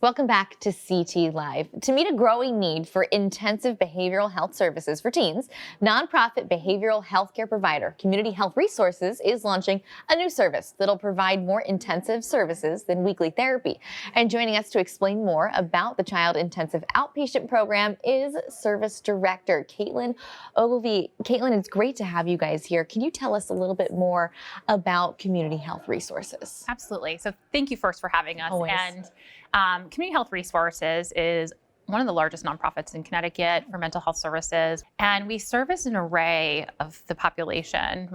Welcome back to CT Live. To meet a growing need for intensive behavioral health services for teens, nonprofit behavioral healthcare provider Community Health Resources is launching a new service that'll provide more intensive services than weekly therapy. And joining us to explain more about the Child Intensive Outpatient Program is Service Director Caitlyn Ogilvie. Caitlyn, it's great to have you guys here. Can you tell us a little bit more about Community Health Resources? Absolutely. So thank you first for having us. Always. And Community Health Resources is one of the largest nonprofits in Connecticut for mental health services. And we service an array of the population.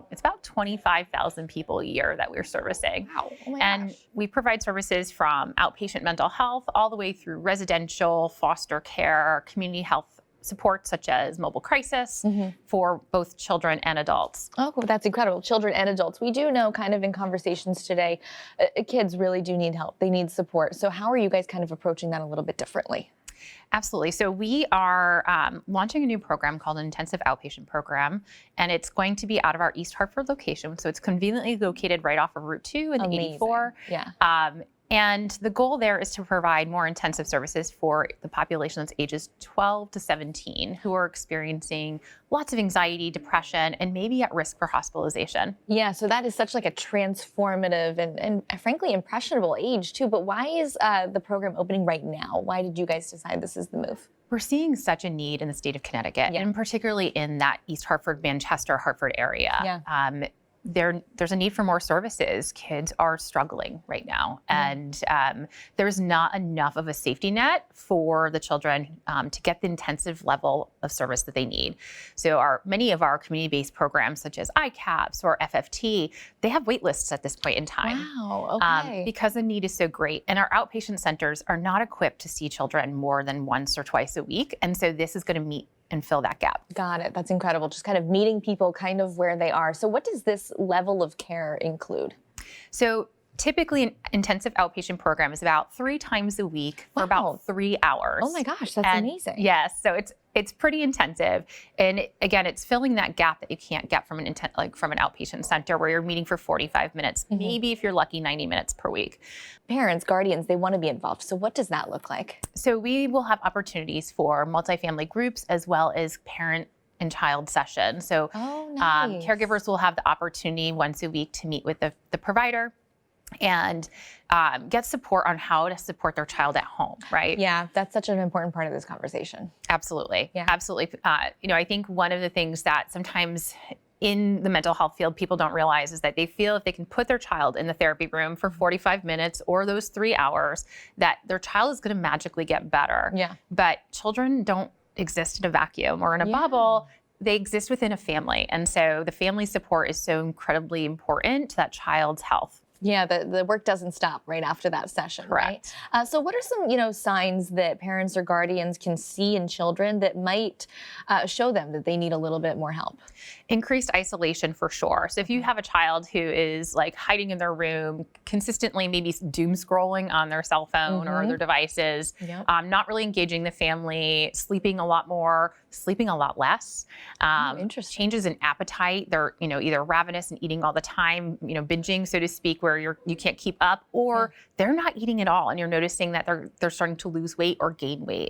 It's about 25,000 people a year that we're servicing. Wow. Oh my and gosh. we provide services from outpatient mental health all the way through residential, foster care, community health support such as mobile crisis for both children and adults. Oh, well, that's incredible. Children and adults. We do know kind of in conversations today, kids really do need help. They need support. So how are you guys kind of approaching that a little bit differently? Absolutely. So we are launching a new program called an Intensive Outpatient Program, and it's going to be out of our East Hartford location. So it's conveniently located right off of Route 2 and Amazing. 84. Yeah. And the goal there is to provide more intensive services for the population that's ages 12 to 17 who are experiencing lots of anxiety, depression, and maybe at risk for hospitalization. Yeah, so that is such like a transformative and frankly impressionable age too. But why is the program opening right now? Why did you guys decide this is the move? We're seeing such a need in the state of Connecticut, and particularly in that East Hartford, Manchester, Hartford area. Yeah. There's a need for more services. Kids are struggling right now, and there's not enough of a safety net for the children to get the intensive level of service that they need. So many of our community-based programs, such as ICAPS or FFT, they have wait lists at this point in time. Wow, okay. Because the need is so great. And our outpatient centers are not equipped to see children more than once or twice a week. And so this is going to meet and fill that gap. Got it. That's incredible. Just kind of meeting people kind of where they are. So what does this level of care include? So typically an intensive outpatient program is about 3 times a week for about 3 hours. Oh my gosh, that's amazing. Yes, so it's pretty intensive. And again, it's filling that gap that you can't get from from an outpatient center where you're meeting for 45 minutes, maybe if you're lucky 90 minutes per week. Parents, guardians, they want to be involved. So what does that look like? So we will have opportunities for multifamily groups as well as parent and child sessions. So nice. Caregivers will have the opportunity once a week to meet with the provider and get support on how to support their child at home, right? Yeah, that's such an important part of this conversation. Absolutely. Yeah. Absolutely. I think one of the things that sometimes in the mental health field people don't realize is that they feel if they can put their child in the therapy room for 45 minutes or those 3 hours, that their child is going to magically get better. Yeah. But children don't exist in a vacuum or in a bubble. They exist within a family. And so the family support is so incredibly important to that child's health. Yeah, the work doesn't stop right after that session, Correct. Right? So what are some, signs that parents or guardians can see in children that might show them that they need a little bit more help? Increased isolation for sure. So if you have a child who is like hiding in their room, consistently maybe doom scrolling on their cell phone or their devices, not really engaging the family, sleeping a lot more, sleeping a lot less, interesting. Changes in appetite. They're, either ravenous and eating all the time, binging, so to speak, where you can't keep up, or they're not eating at all and you're noticing that they're starting to lose weight or gain weight.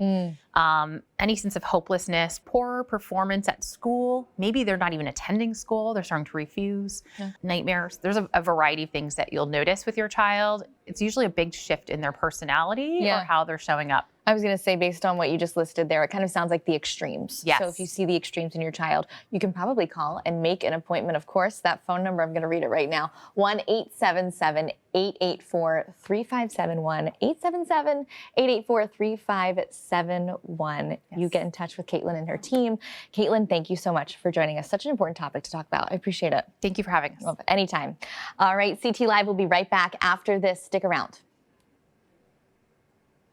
Any sense of hopelessness, poor performance at school, maybe they're not even attending school, they're starting to refuse, nightmares. There's a variety of things that you'll notice with your child. It's usually a big shift in their personality or how they're showing up. I was going to say, based on what you just listed there, it kind of sounds like the extremes. Yes. So if you see the extremes in your child, you can probably call and make an appointment. Of course, that phone number, I'm going to read it right now, 1-877-884-3571, 877-884-3571. Yes. You get in touch with Caitlyn and her team. Caitlyn, thank you so much for joining us. Such an important topic to talk about. I appreciate it. Thank you for having us. Well, anytime. All right, CT Live will be right back after this. Stick around.